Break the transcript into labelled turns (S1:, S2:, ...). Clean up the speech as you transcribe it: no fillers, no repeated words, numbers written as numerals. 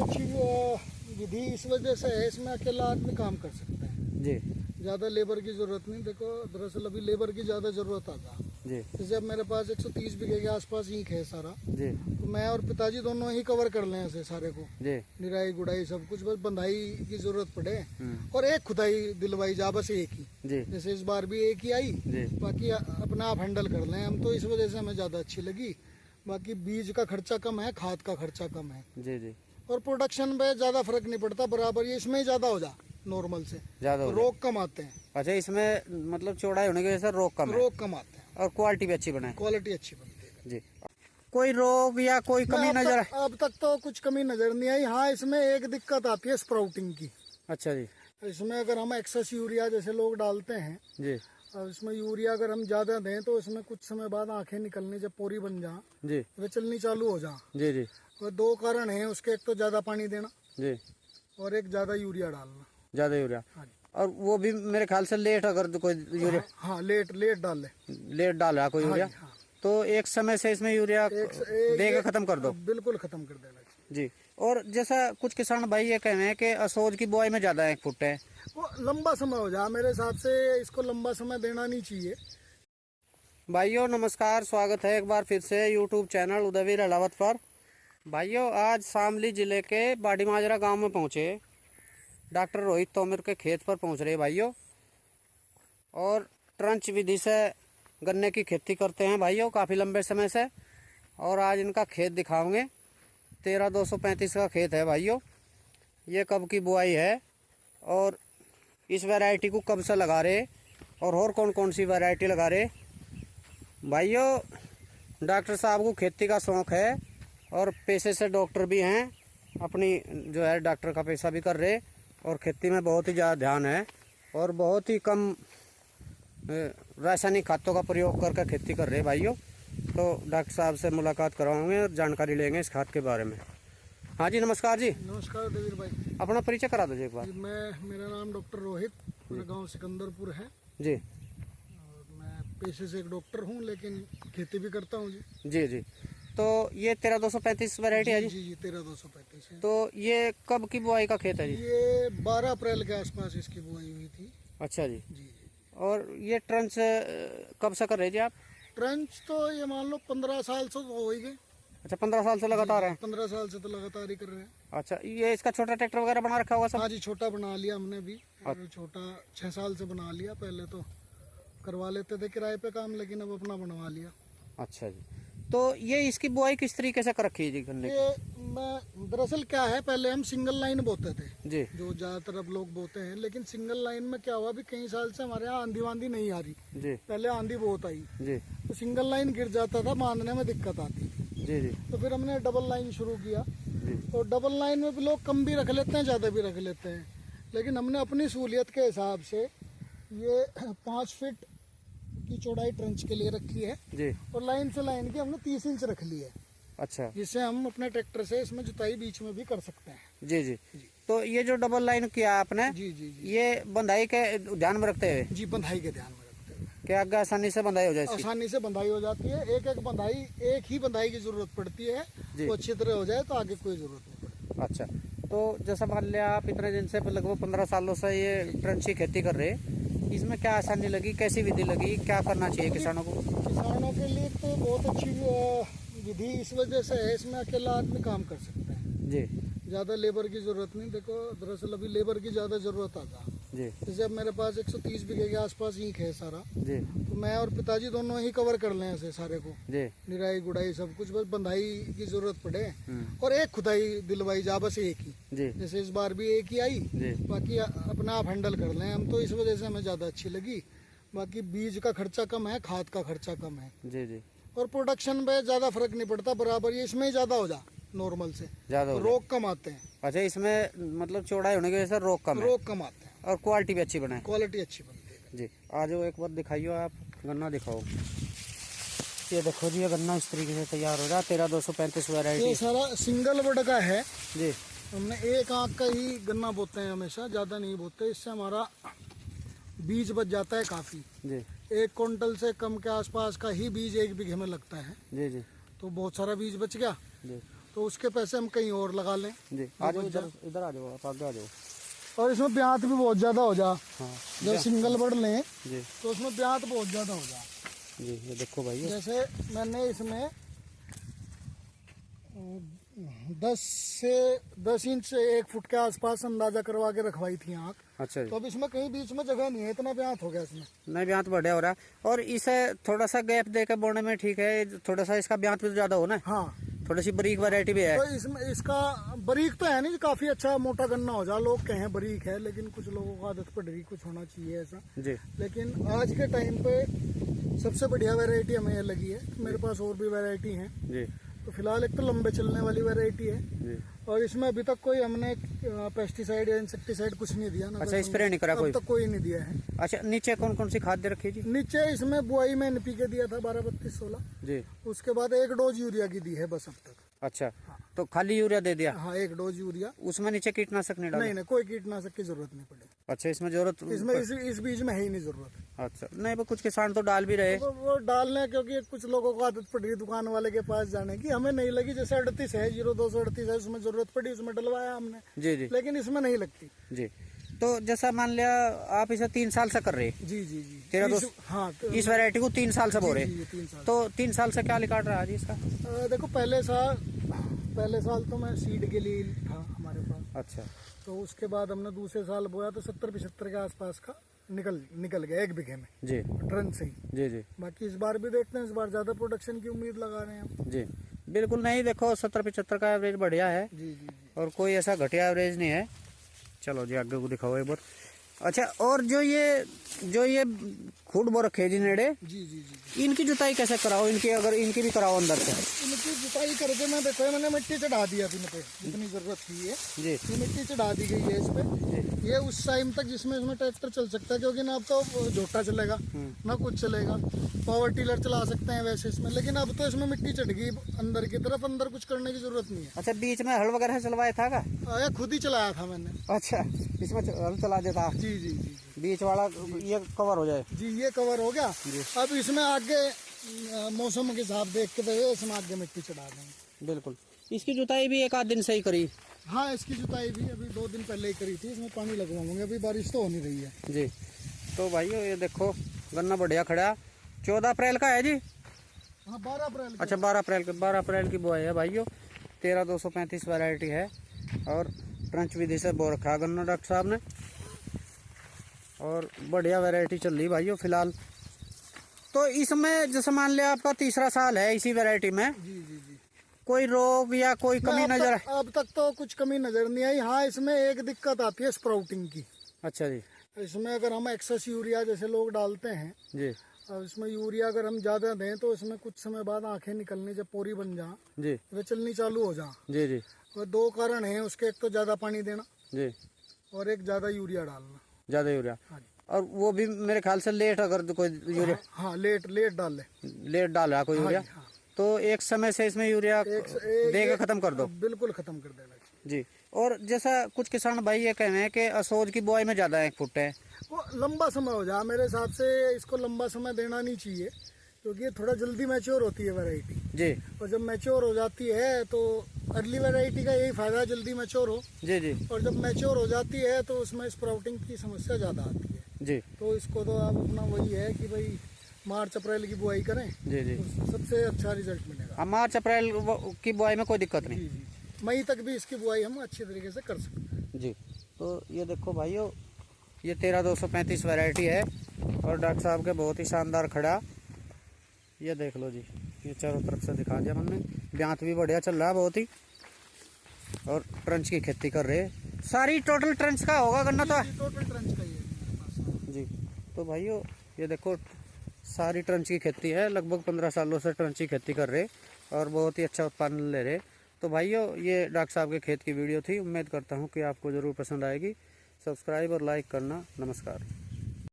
S1: अच्छी विधि इस वजह से है, इसमें अकेला आदमी काम कर सकता है
S2: जी।
S1: ज़्यादा लेबर की ज़रूरत नहीं। देखो दरअसल अभी लेबर की ज़्यादा ज़रूरत आता
S2: जी
S1: जैसे अब मेरे पास 130 बीघे के आसपास ईंख है सारा,
S2: जी
S1: तो मैं और पिताजी दोनों ही कवर कर लें ऐसे सारे को,
S2: जी।
S1: निराई गुड़ाई सब कुछ, बस बंधाई की जरूरत पड़े और एक खुदाई दिलवाई जा, बस एक ही।
S2: जी
S1: जैसे इस बार भी एक ही आई,
S2: जी
S1: बाकी अपना आप हैंडल कर लें हम, तो इस वजह से हमें ज़्यादा अच्छी लगी। बाकी बीज का खर्चा कम है, खाद का खर्चा कम है,
S2: जी जी।
S1: और प्रोडक्शन पे ज़्यादा फर्क नहीं पड़ता, बराबर ये इसमें ही ज़्यादा हो जा नॉर्मल से,
S2: ज्यादा हो
S1: रोग कम आते हैं।
S2: अच्छा, इसमें मतलब चौड़ाई होने की वजह से रोग कम है
S1: रोग कम आते हैं
S2: और क्वालिटी भी अच्छी बनाए।
S1: क्वालिटी अच्छी बनती है
S2: जी। कोई रोग या कोई कमी नजर?
S1: अब तक तो कुछ कमी नजर नहीं आई। हाँ, इसमें एक दिक्कत आती है स्प्राउटिंग की।
S2: अच्छा जी।
S1: इसमें अगर हम एक्सेस यूरिया जैसे लोग डालते हैं,
S2: जी
S1: और इसमें यूरिया अगर हम ज्यादा दें तो इसमें कुछ समय बाद आंखें निकलनी, जब पोरी बन जा
S2: जी
S1: वे चलनी चालू हो जा।
S2: जी जी
S1: और दो कारण हैं उसके, एक तो ज्यादा पानी देना
S2: जी
S1: और एक ज्यादा यूरिया डालना।
S2: ज्यादा यूरिया,
S1: हाँ जी।
S2: और वो भी मेरे ख्याल से लेट, अगर तो कोई यूरिया
S1: हाँ, लेट डाल ले।
S2: लेट डाल रहा कोई यूरिया,
S1: हाँ।
S2: तो एक समय से इसमें यूरिया देकर खत्म कर दो।
S1: बिल्कुल खत्म कर देना
S2: जी। और जैसा कुछ किसान भाई ये कह रहे हैं कि असोज की बुआई में ज्यादा एक फुट है,
S1: वो लंबा समय हो जा, मेरे हिसाब से इसको लंबा समय देना नहीं चाहिए।
S2: भाइयों नमस्कार, स्वागत है एक बार फिर से यूट्यूब चैनल उदयवीर अलावत पर। भाइयों आज शामली जिले के बाड़ी माजरा गांव में पहुंचे, डॉक्टर रोहित तोमर के खेत पर पहुंच रहे भाइयों, और ट्रंच विधि से गन्ने की खेती करते हैं भाइयों काफ़ी लंबे समय से। और आज इनका खेत दिखाओगे। 13-235 का खेत है भाइयों। ये कब की बुआई है और इस वैरायटी को कब से लगा रहे, और कौन कौन सी वैरायटी लगा रहे भाइयों। डॉक्टर साहब को खेती का शौक़ है और पेशे से डॉक्टर भी हैं, अपनी जो है डॉक्टर का पेशा भी कर रहे, और खेती में बहुत ही ज़्यादा ध्यान है और बहुत ही कम रासायनिक खादों का प्रयोग करके खेती कर रहे भाइयों। तो डॉक्टर साहब से मुलाकात करवाएंगे और जानकारी लेंगे इस खाद के बारे में। हाँ जी नमस्कार जी।
S1: नमस्कार देवीर भाई।
S2: अपना परिचय करा दीजिए एक बार।
S1: मेरा नाम डॉक्टर रोहित, मेरा गांव सिकंदरपुर है
S2: जी।
S1: और मैं पेशे से एक डॉक्टर हूं, लेकिन खेती भी करता हूं जी।
S2: जी जी। तो ये 13-235 वैरायटी है जी?
S1: जी 13-235 है।
S2: तो ये कब की बुआई का खेत है जी?
S1: ये 12 अप्रैल के आसपास इसकी बुआई हुई थी।
S2: अच्छा जी।
S1: जी।
S2: और ये ट्रंच कब से कर रहे जी आप?
S1: ट्रंच तो ये मान लो 15 साल से तो हो ही गए।
S2: अच्छा, 15 साल से लगातार है?
S1: 15 साल से तो लगातार ही कर रहे हैं।
S2: अच्छा, ये इसका छोटा ट्रैक्टर वगैरह बना रखा होगा सब?
S1: हाँ जी, छोटा बना लिया हमने भी, और छोटा 6 साल से बना लिया। पहले तो करवा लेते थे किराए पे काम, लेकिन अब अपना बनवा लिया।
S2: अच्छा जी। तो ये इसकी बुआई किस तरीके से कर रखी है जी गन्ने की?
S1: ये दरअसल क्या है, पहले हम सिंगल लाइन बोते थे
S2: जी,
S1: जो ज्यादातर अब लोग बोते हैं, लेकिन सिंगल लाइन में क्या हुआ, भी कई साल से हमारे यहाँ आंधी वांधी नहीं आ रही।
S2: जी
S1: पहले आंधी बहुत आई
S2: जी
S1: तो सिंगल लाइन गिर जाता था, बांधने में दिक्कत आती थी।
S2: जी जी
S1: तो फिर हमने डबल लाइन शुरू किया,
S2: जी।
S1: और डबल लाइन में भी लोग कम भी रख लेते हैं, ज्यादा भी रख लेते हैं, लेकिन हमने अपनी सहूलियत के हिसाब से ये 5 फीट की चौड़ाई ट्रंच के लिए रखी है,
S2: जी।
S1: और लाइन से लाइन की हमने 30 इंच रख ली है।
S2: अच्छा,
S1: जिससे हम अपने ट्रैक्टर से इसमें जुताई बीच में भी कर सकते हैं।
S2: जी जी। तो ये जो डबल लाइन किया आपने,
S1: जी जी जी।
S2: ये बंधाई के ध्यान में रखते हुए
S1: जी, बंधाई के ध्यान में रखते हुए
S2: कि आगे आसानी से बंधाई हो जाए इसकी?
S1: आसानी से बंधाई हो जाती है। एक ही बंधाई की जरूरत पड़ती है, वो अच्छी तरह हो जाए तो आगे कोई जरूरत नहीं पड़ती।
S2: अच्छा, तो जैसा मान लिया आप इतने दिन से लगभग 15 सालों से ये ट्रंच की खेती कर रहे, इसमें क्या आसानी लगी, कैसी विधि लगी, क्या करना चाहिए किसानों को?
S1: किसानों के लिए तो बहुत अच्छी विधि इस वजह से है, इसमें अकेला आदमी काम कर सकता है
S2: जी।
S1: ज्यादा लेबर की जरूरत नहीं। देखो दरअसल अभी लेबर की ज्यादा जरूरत आता
S2: जी
S1: जैसे अब मेरे पास 130 बीघे के आसपास ईंख है सारा,
S2: जी
S1: तो मैं और पिताजी दोनों ही कवर कर लें ऐसे सारे को,
S2: जी
S1: निराई गुड़ाई सब कुछ, बस बंधाई की जरूरत पड़े और एक खुदाई दिलवाई जा, बस एक ही।
S2: जी
S1: जैसे इस बार भी एक ही आई,
S2: जी
S1: बाकी अपना आप हैंडल कर लें हम, तो इस वजह से हमें ज्यादा अच्छी लगी। बाकी बीज का खर्चा कम है, खाद का खर्चा कम है,
S2: जी जी।
S1: और प्रोडक्शन पे ज्यादा फर्क नहीं पड़ता, बराबर ये इसमें ही ज्यादा हो जा नॉर्मल से,
S2: ज्यादा
S1: रोग कम आते हैं।
S2: अच्छा, इसमें मतलब चौड़ाई होने की वजह से रोग कम है
S1: रोग कम आते हैं
S2: और क्वालिटी भी अच्छी बनाए।
S1: क्वालिटी अच्छी बनती है।
S2: जी, आ जाओ एक बार दिखाइए, आप गन्ना दिखाओ। ये देखो जी, ये गन्ना इस तरीके से तैयार हो रहा है। 13-235
S1: ये
S2: वैरायटी
S1: सारा सिंगल बड का है
S2: जी।
S1: हमने एक आंख का ही गन्ना बोते हैं हमेशा, ज्यादा नहीं बोते, इससे हमारा बीज बच जाता है काफी।
S2: जी
S1: 1 क्विंटल से कम के आसपास का ही बीज 1 बीघे में लगता है,
S2: जी जी
S1: तो बहुत सारा बीज बच गया।
S2: जी।
S1: तो उसके पैसे हम कहीं और लगा लें।
S2: जी आ जाओ, इधर इधर आ जाओ, आप आगे आ जाओ।
S1: और इसमें ब्याज भी बहुत ज़्यादा हो जा।
S2: हाँ
S1: जब सिंगल बर्ड लें
S2: जी
S1: तो उसमें ब्याज बहुत ज़्यादा हो जा।
S2: जी, ये देखो भाई।
S1: जैसे मैंने इसमें 10 इंच से 1 फुट के आसपास अंदाजा करवा के रखवाई थी आँख।
S2: अच्छा जी।
S1: तो अब इसमें कहीं बीच में जगह नहीं है, इतना ब्याज हो गया इसमें।
S2: नहीं, ब्यांत बढ़िया हो रहा है। और इसे थोड़ा सा गैप देकर बोने में ठीक है, थोड़ा सा इसका ब्यांत भी तो ज्यादा हो ना।
S1: हाँ,
S2: थोड़ी सी बारीक वैरायटी भी है।
S1: तो इसमें इसका बारीक तो है नहीं, काफी अच्छा मोटा गन्ना हो जा। लोग कहें बारीक है, लेकिन कुछ लोगों को आदत पड़ रही कुछ होना चाहिए ऐसा
S2: जी।
S1: लेकिन आज के टाइम पे सबसे बढ़िया वैरायटी हमें ये लगी है। मेरे पास और भी वैरायटी है।
S2: जी
S1: तो फिलहाल एक तो लंबे चलने वाली वैरायटी है
S2: जी।
S1: और इसमें अभी तक कोई हमने पेस्टिसाइड या इंसेक्टिसाइड कुछ नहीं दिया ना।
S2: अच्छा, स्प्रे नहीं करा
S1: अब
S2: कोई?
S1: तक कोई नहीं दिया है।
S2: अच्छा, नीचे कौन कौन सी खाद दे रखी जी?
S1: नीचे इसमें बुआई में NPK दिया था 12-32-16।
S2: जी।
S1: उसके बाद 1 डोज यूरिया की दी है बस अब तक।
S2: अच्छा, तो खाली यूरिया दे दिया?
S1: हाँ, 1 डोज यूरिया।
S2: उसमें नीचे कीटनाशक नहीं डाला?
S1: नहीं, कोई कीटनाशक की जरूरत नहीं पड़ेगी।
S2: अच्छा, इसमें जरूरत?
S1: इसमें इस बीज में है ही नहीं जरूरत।
S2: अच्छा, नहीं वो कुछ किसान तो डाल भी रहे।
S1: तो वो डालने, क्योंकि कुछ लोगों को आदत पड़ रही है दुकान वाले के पास जाने की। हमें नहीं लगी। जैसे 38 है, 0238 है, उसमें जरूरत पड़ी, उसमें डलवाया हमने।
S2: जी जी
S1: लेकिन इसमें नहीं लगती।
S2: जी। तो जैसा मान लिया आप इसे 3 साल से कर रहे?
S1: जी जी जी।
S2: तेरा दोस्त
S1: हाँ, तो
S2: इस वैरायटी को 3 साल से बो रहे?
S1: जी, 3 साल।
S2: तो 3 साल से क्या रिकॉर्ड रहा जी इसका?
S1: देखो, पहले साल तो मैं सीड के लिए था हमारे पास।
S2: अच्छा।
S1: तो उसके बाद हमने दूसरे साल बोया तो 70-75 के आसपास का निकल गया 1 बीघे में
S2: जी
S1: ट्रन से ही।
S2: जी जी
S1: बाकी इस बार भी देखते हैं, इस बार ज्यादा प्रोडक्शन की उम्मीद लगा रहे हैं हम।
S2: जी। बिल्कुल नहीं, देखो 70-75 का एवरेज बढ़िया है।
S1: जी जी जी।
S2: और कोई ऐसा घटिया एवरेज नहीं है। चलो जी आगे को दिखाओ एक बार। अच्छा, और जो ये खूड बो रखे जी नेड़े,
S1: जी जी जी।
S2: इनकी जुताई कैसे कराओ? अगर इनकी भी कराओ अंदर से?
S1: इनकी जुताई करके मैं देखो, मैंने मिट्टी चढ़ा दिया थी, पे जितनी जरूरत थी
S2: जी
S1: ये मिट्टी चढ़ा दी गई है इस पे। ये उस टाइम तक जिसमें इसमें ट्रैक्टर चल सकता है, क्योंकि ना अब तो झोटा चलेगा ना कुछ चलेगा। पावर टिलर चला सकते हैं वैसे इसमें, लेकिन अब तो इसमें मिट्टी चढ़ गई अंदर की तरफ, अंदर कुछ करने की जरूरत नहीं है।
S2: अच्छा, बीच में हल वगैरह चलवाया था का?
S1: आया खुद ही चलाया था मैंने।
S2: अच्छा, इसमें हल चला देता?
S1: जी जी जी।
S2: बीच वाला ये कवर हो जाए?
S1: जी, ये कवर हो गया। अब इसमें आगे मौसम के हिसाब देख के तो इसमें आगे मिट्टी चढ़ा देंगे।
S2: बिल्कुल। इसकी जुताई भी 1 आध दिन से ही करी?
S1: हाँ, इसकी जुताई भी अभी 2 दिन पहले ही करी थी। इसमें पानी लगवाऊंगे, अभी बारिश तो हो नहीं रही है।
S2: जी। तो भाइयों ये देखो गन्ना बढ़िया खड़ा। 14 अप्रैल का है जी?
S1: हाँ, 12 अप्रैल।
S2: अच्छा, 12 अप्रैल की बुआई है भाइयों। 13235 वैरायटी है और ट्रंच विधि से बो रखा गन्ना डॉक्टर साहब ने। और बढ़िया वैरायटी चल रही भाइयों फिलहाल। तो इसमें जैसे मान लिया आपका 3रा साल है इसी वैरायटी में,
S1: जी जी जी।
S2: कोई रोग या कोई कमी नजर?
S1: अब तक तो कुछ कमी नजर नहीं आई। हाँ, इसमें एक दिक्कत आती है स्प्राउटिंग की।
S2: अच्छा जी।
S1: इसमें अगर हम एक्सेस यूरिया जैसे लोग डालते हैं,
S2: जी
S1: और इसमें यूरिया अगर हम ज्यादा दें तो इसमें कुछ समय बाद आंखें निकलनी, जब पोरी बन जा
S2: जी
S1: वे चलनी चालू हो जा।
S2: जी जी
S1: और 2 कारण हैं उसके, एक तो ज्यादा पानी देना
S2: जी
S1: और एक ज्यादा यूरिया डालना।
S2: ज्यादा यूरिया।
S1: हाँ जी।
S2: और वो भी मेरे ख्याल से लेट, अगर कोई यूरिया
S1: हाँ, लेट डाल ले।
S2: लेट डाल रहा कोई यूरिया,
S1: हाँ।
S2: तो एक समय से इसमें यूरिया देकर खत्म कर दो।
S1: बिल्कुल खत्म कर देना
S2: जी। और जैसा कुछ किसान भाई ये कह रहे हैं कि असोज की बुआई में ज्यादा 1 फुट है,
S1: वो लंबा समय हो जा। मेरे हिसाब से इसको लंबा समय देना नहीं चाहिए, क्योंकि ये थोड़ा जल्दी मैच्योर होती है वैरायटी।
S2: जी
S1: और जब मैच्योर हो जाती है तो अर्ली वैरायटी का यही फायदा है, जल्दी मैच्योर हो।
S2: जी जी
S1: और जब मैच्योर हो जाती है तो उसमें स्प्राउटिंग की समस्या ज़्यादा आती है।
S2: जी
S1: तो इसको तो आप अपना वही है कि भाई मार्च अप्रैल की बुआई करें
S2: जी जी।
S1: तो सबसे अच्छा रिजल्ट मिलेगा।
S2: मार्च अप्रैल की बुआई में कोई दिक्कत नहीं?
S1: जी जी। मई तक भी इसकी बुआई हम अच्छी तरीके से कर सकते हैं।
S2: जी। तो ये देखो भाइयों, ये 13235 वैरायटी है और डॉक्टर साहब के बहुत ही शानदार खड़ा। ये देख लो जी, ये चारों तरफ से दिखा दिया हमने। ब्यांत भी बढ़िया चल रहा है बहुत ही। और ट्रंच की खेती कर रहे हैं सारी। टोटल ट्रंच का होगा गन्ना तो?
S1: टोटल ट्रंच का ही है मेरे पास।
S2: जी। तो भाइयों ये देखो सारी ट्रंच की खेती है, लगभग 15 सालों से ट्रंच की खेती कर रहे और बहुत ही अच्छा उत्पादन ले रहे। तो भाइयों ये डॉक्टर साहब के खेत की वीडियो थी, उम्मीद करता हूँ कि आपको ज़रूर पसंद आएगी। सब्सक्राइब और लाइक करना। नमस्कार।